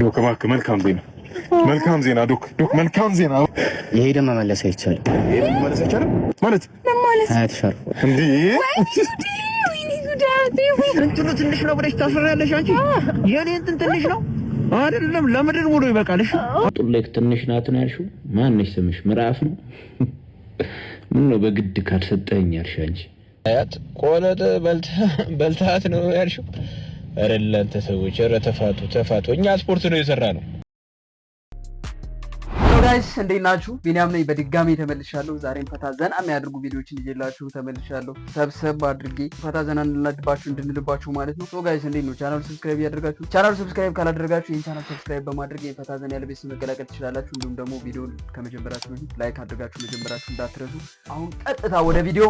ዶክ እባክህ መልካም ዜና ዶክ መልካም ዜና። የሄደ መመለስ አይቻልም። መመለስ አይቻልም ማለት ሀያት ሻርፎ እንዴ? እንትኑ ትንሽ ነው ብለሽ ታስራለሽ አንቺ። የኔ እንትን ትንሽ ነው አይደለም፣ ለምድር ሙሉ ይበቃልሽ። ጡሌክ ትንሽ ናት ነው ያልሽው? ማንሽ ስምሽ? ምዕራፍ ነው። ምን ነው በግድ ካልሰጠኝ ያልሽ አንቺ? አያት ቆለተ በልታት ነው ያልሽው? ኧረ እናንተ ሰዎች ኧረ ተፋቱ። እኛ ስፖርት ነው የሰራ ነው። ጋይስ እንዴት ናችሁ? ቢኒያም ነኝ። በድጋሚ ተመልሻለሁ። ዛሬም ፈታ ዘና የሚያደርጉ ቪዲዮዎችን ይዤላችሁ ተመልሻለሁ። ሰብሰብ አድርጌ ፈታ ዘና እንድንልባችሁ ማለት ነው። ሶ ጋይስ እንዴት ነው? ቻናሉ ሰብስክራይብ ያደርጋችሁ። ቻናሉ ሰብስክራይብ ካላደረጋችሁ ይሄን ቻናል ሰብስክራይብ በማድረግ ይሄን ፈታ ዘና ያለ ቤተሰብ መቀላቀል ትችላላችሁ። እንዲሁም ደግሞ ቪዲዮውን ከመጀመራችሁ በፊት ላይክ አድርጋችሁ መጀመራችሁ እንዳትረሱ። አሁን ቀጥታ ወደ ቪዲዮ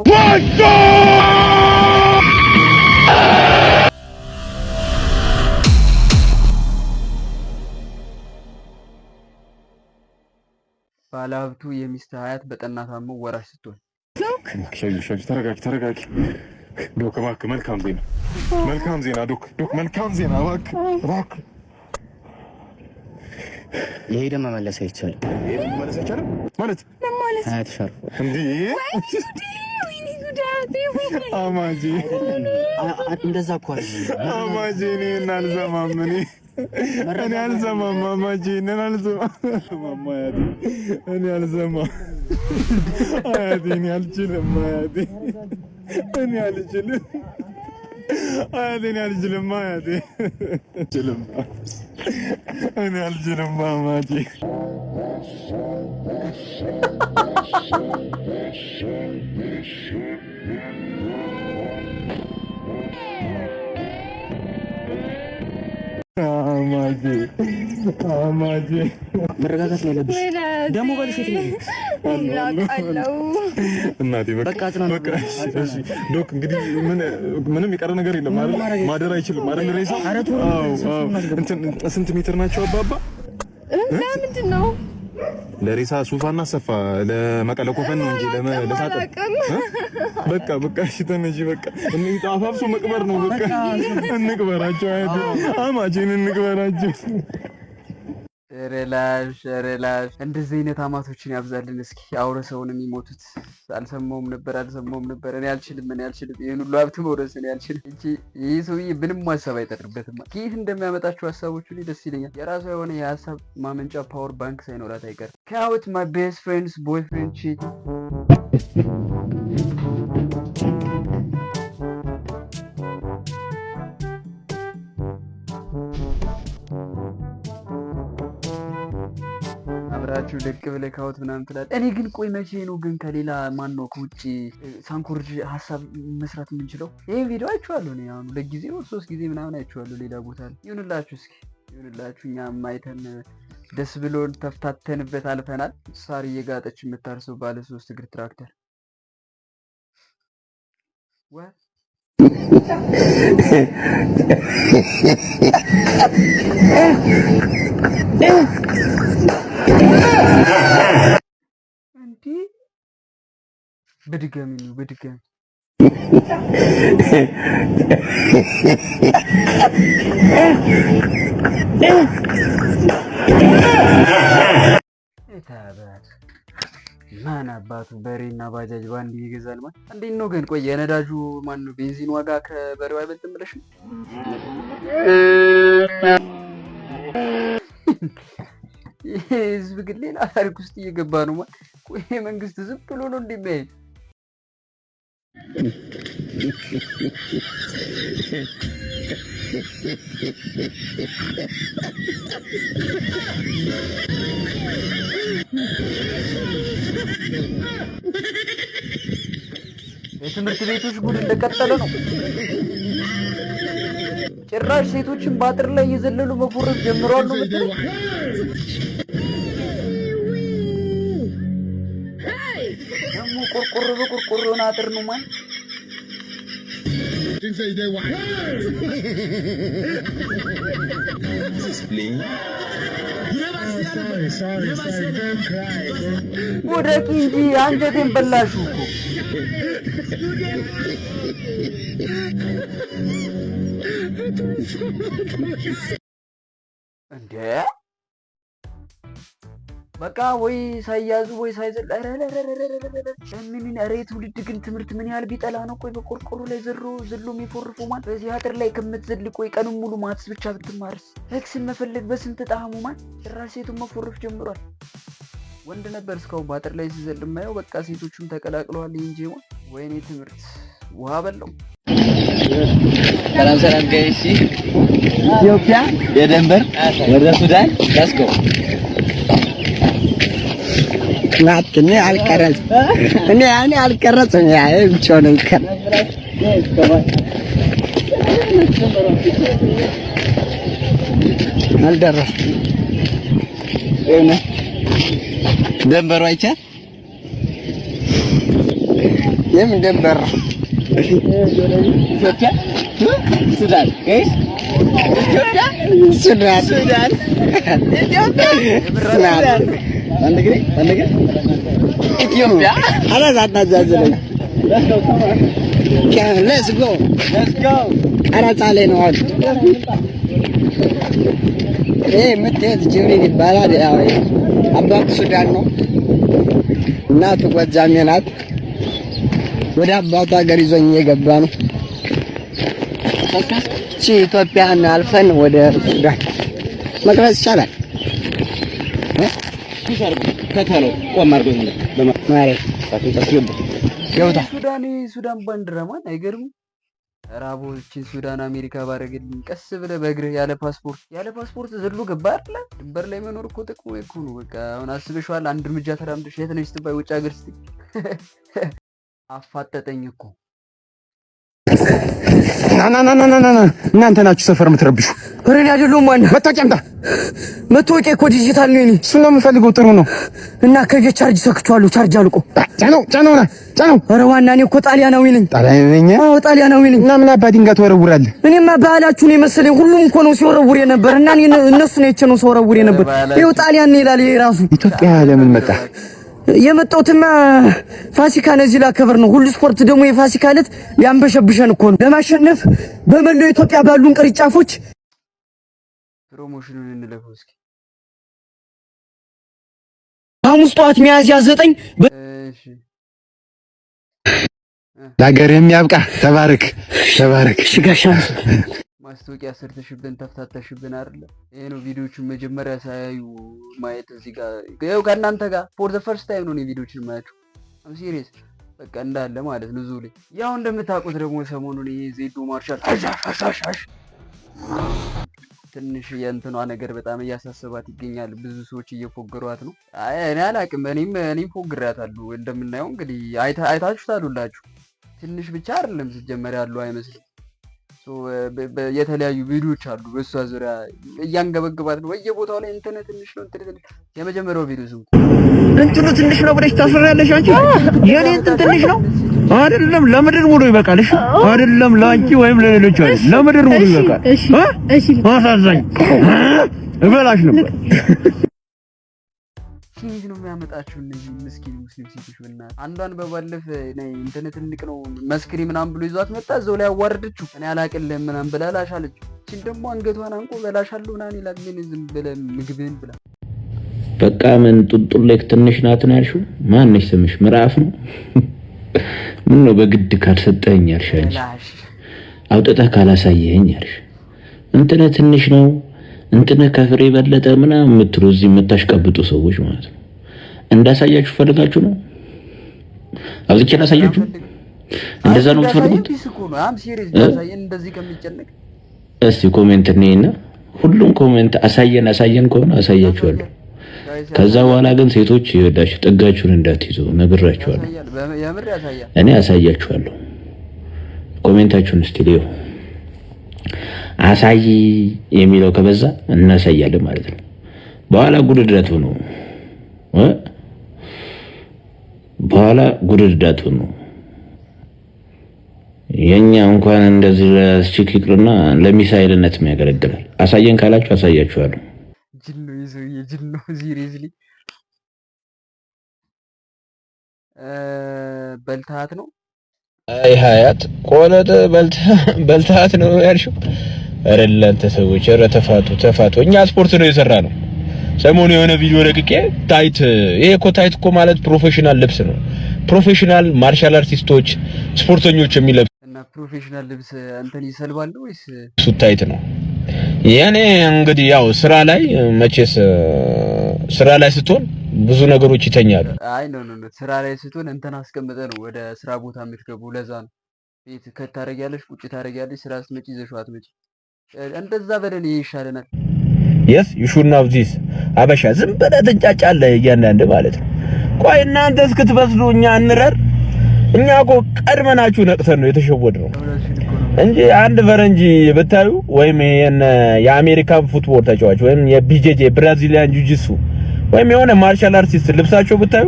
ባለሀብቱ የሚስት ሀያት በጠና ታሞ ወራሽ ስትሆን ተረጋጊ ዶክ እባክህ መልካም ዜና ዶክ መልካም ዜና እባክህ። የሄደ መመለስ አይቻልም። መመለስ አይቻልም ማለት ሀያት ሻርፎ እንዴ? አማጂ እንደዛ እኮ አማጂ እኔ አልሰማም እኔ አልሰማም አማጂ እኔ አልሰማም እኔ አልሰማም አያቴ እኔ አልችልም አያቴ እኔ አልችልም አያቴ እኔ አልችልም አያቴ እኔ አልችልም አማጂ አማጂ መረጋጋት ነው ያለብሽ። ደግሞ ባልሽት ነው እናቴ በቃ እሺ ዶክ እንግዲህ ምንም የቀረ ነገር የለም ማለት ማደር አይችልም አይደል? ሬሳ እንትን ስንት ሜትር ናቸው አባባ? ለምንድን ነው ለሬሳ ሱፋና ሰፋ ለመቀለቆፈን ነው እንጂ ለሳጥን በቃ እሺ ተነጂ በቃ አፋፍሶ መቅበር ነው በቃ እንቅበራቸው አማጂን እንቅበራቸው። ሬላሽ እንደዚህ አይነት አማቶችን ያብዛልን እስኪ። አውረሰውን የሚሞቱት አልሰማውም ነበር እኔ አልችልም ይሄን ሁሉ ሀብት መውረስ እኔ አልችልም እንጂ ይህ ሰውዬ ምንም ሀሳብ አይጠርበትም። ከየት እንደሚያመጣቸው ሀሳቦቹ ደስ ይለኛል። የራሷ የሆነ የሀሳብ ማመንጫ ፓወር ባንክ ሳይኖራት አይቀርም። ካውት ማይ ቤስት ፍሬንድስ ቦይፍሬንድ ቺት አብራችሁ ልቅ ብለህ ካውት ምናምን ትላለህ። እኔ ግን ቆይ መቼ ነው ግን ከሌላ ማን ነው ከውጭ ሳንኮርጅ ሀሳብ መስራት የምንችለው? ይሄን ቪዲዮ አይቼዋለሁ እኔ አሁን ለጊዜው 3 ጊዜ ምናምን አይቼዋለሁ ሌላ ቦታ ላይ። ይሁንላችሁ እስኪ ይሁንላችሁ። እኛም አይተን ደስ ብሎን ተፍታተንበት አልፈናል። ሳር እየጋጠች የምታርሰው ባለ 3 እግር ትራክተር እንዴ በድጋሚ ማን አባቱ በሬና ባጃጅ ባንድ ይገዛል ማለት እንዴት ነው ግን? ቆይ የነዳጁ ማን ነው ቤንዚን ዋጋ ከበሬው አይበልጥም ብለሽ ነው? ህዝብ ግን ሌላ ታሪክ ውስጥ እየገባ ነው ማለት። ቆይ መንግስት ዝም ብሎ ነው እንደሚያይ የትምህርት ቤቶች ጉድ እንደቀጠለ ነው። ጭራሽ ሴቶችን በአጥር ላይ እየዘለሉ መጎረፍ ጀምረዋል ነው የምትለው? ደግሞ ቆርቆሮ በቆርቆሮ የሆነ አጥር ነው ማለት ወደቂ እንጂ አንጀቴን በላሹ እኮ እንዴ በቃ ወይ ሳይያዙ ወይ ሳይዘል ምን አረ ትውልድ ግን ትምህርት ምን ያህል ቢጠላ ነው። ቆይ በቆርቆሮ ላይ ዘሎ የሚፎርፈው ማን? በዚህ አጥር ላይ ከምትዘል ቆይ ቀኑን ሙሉ ማትስ ብቻ ብትማርስ? ህክስን መፈለግ በስንት ጣዕሙ ማን? ጭራሽ ሴቱን መፎረፍ ጀምሯል። ወንድ ነበር እስካሁን በአጥር ላይ ሲዘል የማየው። በቃ ሴቶቹም ተቀላቅለዋል እንጂ ወይኔ ትምህርት ውሃ በለው። ሰላም ጋይስ፣ ኢትዮጵያ የደንበር ወደ ሱዳን ላስገው ናትኔ አልቀረጽ እኔ አልቀረጽም። ያ ብቻ ነው ይከር አልደረስ ደንበሩ አይቻ የምን ደንበር ኢትዮጵያ ሱዳን ጋይስ ኢትዮጵያ ሱዳን ኢትዮጵያ አላዛናዛዝለኝ ሌትስ ጎ ቀረጻ ላይ ነው አሉ። ይሄ የምትሄድ ጅብሪል ይባላል። ያው አባቱ ሱዳን ነው፣ እናቱ ጎጃሜ ናት። ወደ አባቱ ሀገር ይዞኝ እየገባ ነው። እቺ ኢትዮጵያን አልፈን ወደ ሱዳን መቅረጽ ይቻላል። ሱዳን ባንዲራ ማን አይገርም? ራቦችን ሱዳን አሜሪካ ባረግልኝ። ቀስ ብለህ በእግርህ ያለ ፓስፖርት ዘሎ ገባ አይደለ? ድንበር ላይ መኖር እኮ ጥቅሙ እኮ ነው። በቃ አሁን አስበሽዋል? አንድ እርምጃ ተራምደሽ የት ነሽ ስትባይ ውጭ ሀገር ስትይ አፋጠጠኝ እኮ። እናንተ ናችሁ ሰፈር የምትረብሹ። እኔ አይደለሁም። ዋና መታወቂያ አምጣ። መታወቂያ እኮ ዲጂታል ነው። እኔ እሱን ነው የምፈልገው። ጥሩ ነው። እና ከዚህ ቻርጅ ሰክቷል። ቻርጅ አልቆ ጫነው። ኧረ ዋና እኔ እኮ ጣሊያናዊ ነኝ። አዎ ጣሊያናዊ ነኝ። እና ምን አባ ድንጋይ ትወረውራለህ? እኔማ ባህላችሁን የመሰለኝ ሁሉም እኮ ነው ሲወረውር የነበር እና እነሱ ነው የቸነው ሲወረውር የነበር። ይኸው ጣሊያን ነው ይላል የራሱ። ኢትዮጵያ ለምን መጣ? የመጣሁትማ ፋሲካ ነዚህ ላከብር ነው። ሁሉ ስፖርት ደግሞ የፋሲካ ዕለት ሊያንበሸብሸን እኮ ነው ለማሸነፍ በመላው ኢትዮጵያ ባሉን ቅርንጫፎች ፕሮሞሽኑን እንለፈው እስኪ። ሐሙስ ጠዋት ሚያዝያ 9 እሺ ለሀገርህም ያብቃ። ተባረክ። እሺ ጋሻ ማስታወቂያ ሰርተሽብን ተፍታተሽብን አይደለ? ይሄ ነው ቪዲዮቹን መጀመሪያ ሳያዩ ማየት። እዚህ ጋር ይኸው ከእናንተ ጋር ፎር ዘ ፈርስት ታይም ነው ቪዲዮቹን ማያችሁ። አም ሲሪየስ በቃ እንዳለ ማለት ነው። ዙሊ ያው እንደምታውቁት ደግሞ ሰሞኑን ይሄ ዜዶ ማርሻል ትንሽ የእንትኗ ነገር በጣም እያሳሰባት ይገኛል። ብዙ ሰዎች እየፎገሯት ነው። እኔ አላውቅም። እኔም ፎግሬያታለሁ። እንደምናየው እንግዲህ አይታችሁታል ሁላችሁ። ትንሽ ብቻ አይደለም ሲጀመር ያለው አይመስልም። የተለያዩ ቪዲዮዎች አሉ በሷ ዙሪያ እያንገበግባት ነው በየቦታው ላይ እንትን ትንሽ ነው የመጀመሪያው ቪዲዮ ስሙ እንትኑ ትንሽ ነው ብለሽ ታስፈራለሽ አንቺ። የኔ እንትን ትንሽ ነው አይደለም፣ ለምድር ሙሉ ይበቃል። እሺ አይደለም ለአንቺ ወይም ለሌሎች አይደለም፣ ለምድር ሙሉ ይበቃል። እሺ አሳዛኝ እበላሽ ነበር። ኪዝ ነው የሚያመጣችሁ እነዚህ ምስኪን ሙስሊም ሴቶች። በእናትህ አንዷን በባለፈ ነይ እንትን ትልቅ ነው መስክሪ ምናምን ብሎ ይዟት መጣ። እዛው ላይ አዋረደችው። እኔ አላቅልህም ምናምን ብላ ላሻለች። እቺን ደግሞ አንገቷን አንቆ በላሻለሁ ምናምን ይላል። ምን ዝም ብለህ ምግብህን ብላ። በቃ ምን ጡልጡል ላይ ትንሽ ናት ነው ያልሽው? ማነሽ ስምሽ? ምዕራፍ ነው። ምን ነው በግድ ካልሰጠኸኝ ያልሽ አንቺ አውጥተህ ካላሳየኸኝ ያልሽ እንትን ትንሽ ነው እንትን ከፍሬ በለጠ ምናምን የምትሉ እዚህ የምታሽቀብጡ ሰዎች ማለት ነው። እንዳሳያችሁ ፈልጋችሁ ነው? አብዝቼ ላሳያችሁ? እንደዛ ነው የምትፈልጉት? እስቲ ኮሜንት ነይና ሁሉም ኮሜንት አሳየን ከሆነ አሳያችኋለሁ። ከዛ በኋላ ግን ሴቶች ይወዳችሁ ጥጋችሁን እንዳትይዙ ነግራችኋለሁ። እኔ አሳያችኋለሁ። ኮሜንታችሁን እስቲ ልየው። አሳይ የሚለው ከበዛ እናሳያለን ማለት ነው። በኋላ ጉድዳት ነው። የኛ እንኳን እንደዚህ ለስቲክ ይቅርና ለሚሳይልነት ያገለግላል። አሳየን ካላችሁ አሳያችኋለሁ። ጅል ነው ሲሪየስሊ በልታት ነው። አይ ሀያት ቆለጥ በልታት ነው ያልሽው? ኧረ እናንተ ሰዎች ኧረ ተፋቱ። እኛ ስፖርት ነው የሰራነው። ሰሞኑን የሆነ ቪዲዮ ለቅቄ ታይት፣ ይሄ እኮ ታይት እኮ ማለት ፕሮፌሽናል ልብስ ነው። ፕሮፌሽናል ማርሻል አርቲስቶች ስፖርተኞች የሚለብሱ እና ፕሮፌሽናል ልብስ እንትን ይሰልባሉ ወይስ ታይት ነው? ያኔ እንግዲህ ያው ስራ ላይ መቼስ ስራ ላይ ስትሆን ብዙ ነገሮች ይተኛሉ። አይ ኖ ስራ ላይ ስትሆን እንትን አስቀምጠ ነው ወደ ስራ ቦታ የምትገቡ። ለዛ ነው ቤት ከታረጊያለሽ ቁጭ ታረጊያለሽ። ስራ ስትመጪ ይዘሽው አትመጪ። እንደዛ በደን ይሻለናል። yes you should know this አበሻ ዝም ብለህ ትንጫጫለህ እያንዳንድ ማለት ነው። ቆይ እናንተ እስክትበስሉ እኛ እንረር። እኛ እኮ ቀድመናችሁ ነቅተን ነው የተሸወድነው እንጂ አንድ ፈረንጅ ብታዩ ወይም የአሜሪካን ፉትቦል ተጫዋች ወይም የቢጄጄ ብራዚሊያን ጁጂትሱ ወይም የሆነ ማርሻል አርቲስት ልብሳቸው ብታዩ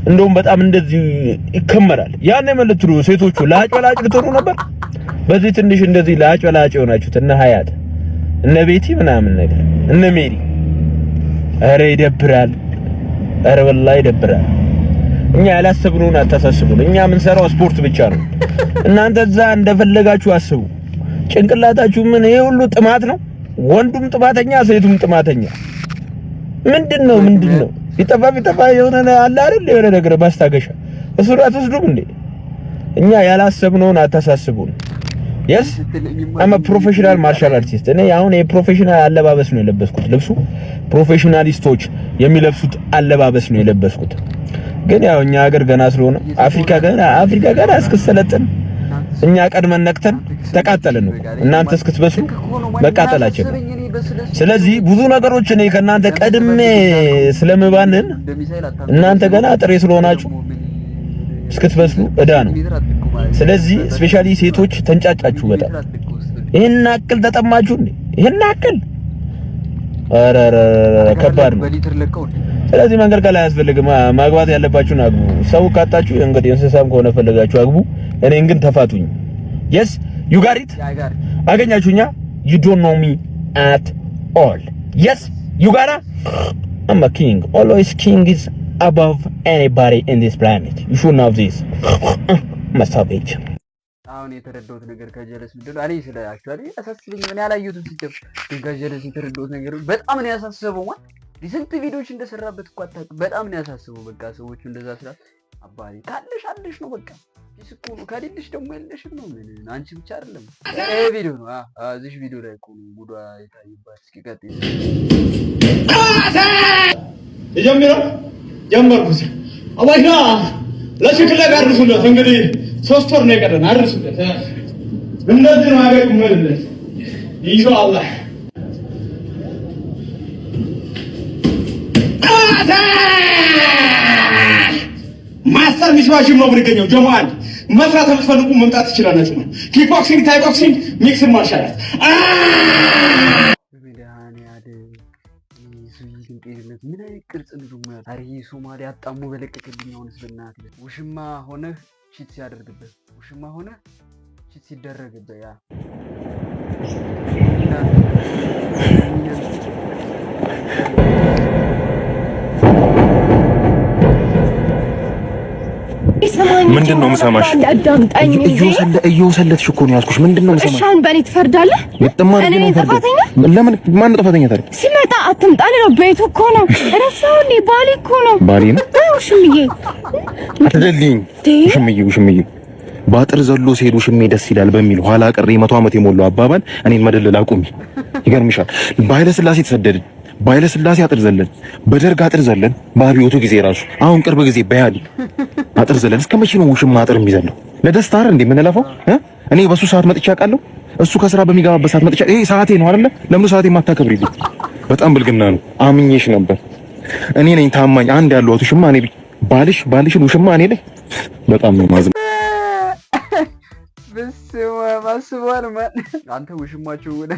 እንደውም በጣም እንደዚህ ይከመራል። ያን የምልትሩ ሴቶቹ ላጭ ልትሆኑ ነበር። በዚህ ትንሽ እንደዚህ ላጭ ሆናችሁት እነ ሀያት እነ ቤቲ ምናምን ነገር እነ ሜሪ። ኧረ ይደብራል። ኧረ ወላሂ ይደብራል። እኛ ያላሰብነውን አታሳስቡን። እኛ የምንሰራው ስፖርት ብቻ ነው። እናንተ እዛ እንደፈለጋችሁ አስቡ። ጭንቅላታችሁ ምን ይሄ ሁሉ ጥማት ነው? ወንዱም ጥማተኛ ሴቱም ጥማተኛ። ምንድነው ቢጠፋ የሆነ አለ አይደል የሆነ ነገር ማስታገሻ እሱን አትወስዱም እንዴ? እኛ ያላሰብነውን አታሳስቡን። yes I'm a professional martial artist። እኔ አሁን የፕሮፌሽናል አለባበስ ነው የለበስኩት። ልብሱ ፕሮፌሽናሊስቶች የሚለብሱት አለባበስ ነው የለበስኩት። ግን ያው እኛ ሀገር ገና ስለሆነ አፍሪካ ገና እስክትሰለጥን እኛ ቀድመን ነቅተን ተቃጠልን። እናንተ እስክትበስሉ መቃጠላችን። ስለዚህ ብዙ ነገሮች እኔ ከናንተ ቀድሜ ስለምባንን እናንተ ገና ጥሬ ስለሆናችሁ እስክትበስሉ እዳ ነው። ስለዚህ ስፔሻሊ ሴቶች ተንጫጫችሁ በጣም። ይሄን አክል ተጠማችሁ እንዴ? ይሄን አክል አራራ ከባድ ነው። ስለዚህ መንገድ ላይ አያስፈልግም። ማግባት ያለባችሁን አግቡ። ሰው ካጣችሁ እንግዲህ እንስሳም ከሆነ ፈለጋችሁ አግቡ። እኔን ግን ተፋቱኝ። yes you got it አገኛችሁኛ። you don't know me at all. yes you gotta I'm a king. Always king is above anybody in this planet. You should know this. መሳቤች አሁን የተረዳሁት ነገር ከጀለስ ምንድነው? እኔ ስለ አክቹአሊ አሳስበኝ ምን ያላየሁት ሲስተም ግን ከጀለስ የተረዳሁት ነገር በጣም ነው ያሳስበው። ማለት ዲሰንት ቪዲዮዎች እንደሰራበት እኮ አታውቅም። በጣም ነው ያሳስበው። በቃ ሰዎቹ እንደዛ ስራ አባሪ ካለሽ አለሽ ነው በቃ ዲስኩ ካዲልሽ ደግሞ የለሽም ነው። ምን አንቺ ብቻ አይደለም ቪዲዮ ነው። እዚህ ቪዲዮ ላይ እኮ ነው ጉዷ የታየባት። እስኪ ቀጥይ ጀመርኩት አባይና ለሽክለ ጋር አድርሱለት። እንግዲህ 3 ወር ነው የቀረን። አድርሱለት። እንደዚህ ነው አገር መልለት ኢንሻአላህ። ማስተር ሚስባሽም ነው ብንገኘው ጀማዓት መስራት የምትፈልጉ መምጣት ትችላላችሁ። ኪክቦክሲንግ፣ ታይቦክሲንግ፣ ሚክስ ማርሻል አርት ምን አይነት ቅርጽ ነው ማለት? አሬ ሶማሌ አጣሙ በለቀቀልኝ። አሁንስ በእናትህ ውሽማ ሆነህ ቺት ሲያደርግበት፣ ውሽማ ሆነህ ቺት ሲደረግበት ያ ምንድነው የምሰማሽ? እየወሰለትሽ እኮ ነው ያዝኩሽ። ምንድነው የምሰማሽ? እሺ በኔ ትፈርዳለህ? እኔ ጥፋተኛ? ለምን ማን ጥፋተኛ ታዲያ? ሲመጣ አትምጣ ነው። ቤቱ እኮ ነው። ረሳው እንዴ? ባሌ እኮ ነው። ባሌ ነው? ውሽምዬ አትደልኝ። ውሽምዬ ባጥር ዘሎ ሲሄዱ ሽሜ ደስ ይላል በሚል ኋላ ቀር 100 ዓመት የሞላው አባባል እኔን መደለል አቁሚ። ይገርምሻል። በኃይለ ሥላሴ ተሰደድን፣ በኃይለ ሥላሴ አጥር ዘለን፣ በደርግ አጥር ዘለን፣ በአብዮቱ ጊዜ ራሱ አሁን ቅርብ ጊዜ በኢህአዴግ አጥር ዘለን። እስከ መቼ ነው ውሽማ አጥር የሚዘለው? ለደስታ አይደል እንዴ የምንለፋው? እኔ በሱ ሰዓት መጥቻ አውቃለሁ። እሱ ከስራ በሚገባበት ሰዓት መጥቻ። ይሄ ሰዓቴ ነው አይደለ? ለምን ሰዓቴ ማታከብሪልኝ? በጣም ብልግና ነው። አምኜሽ ነበር። እኔ ነኝ ታማኝ አንድ ያለሁት ውሽማ። እኔ ባልሽን ውሽማ እኔ ላይ በጣም ነው ማዝነው። ማስበዋል አንተ ውሽማቸው ወደ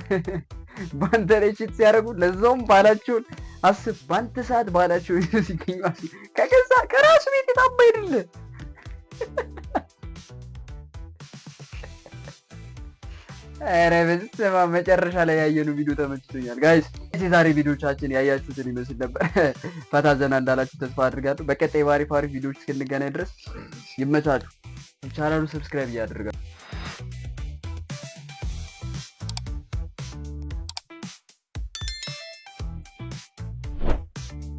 ባንተ ላይ ቺት ሲያደርጉ ለዛውም ባላቸውን አስብ። ባንተ ሰዓት ባላቸውን ሲገኙ አስብ። ከራሱ ቤት የታባ አይደለ። ኧረ በስመ አብ። መጨረሻ ላይ ያየነው ቪዲዮ ተመችቶኛል ጋይስ። የዛሬ ቪዲዮቻችን ያያችሁትን ይመስል ነበር። ፈታ ዘና እንዳላችሁ ተስፋ አድርጋለሁ። በቀጣይ ባሪፍ ቪዲዮዎች እስክንገናኝ ድረስ ይመቻችሁ። ቻናሉን ሰብስክራይብ እያደረጋችሁ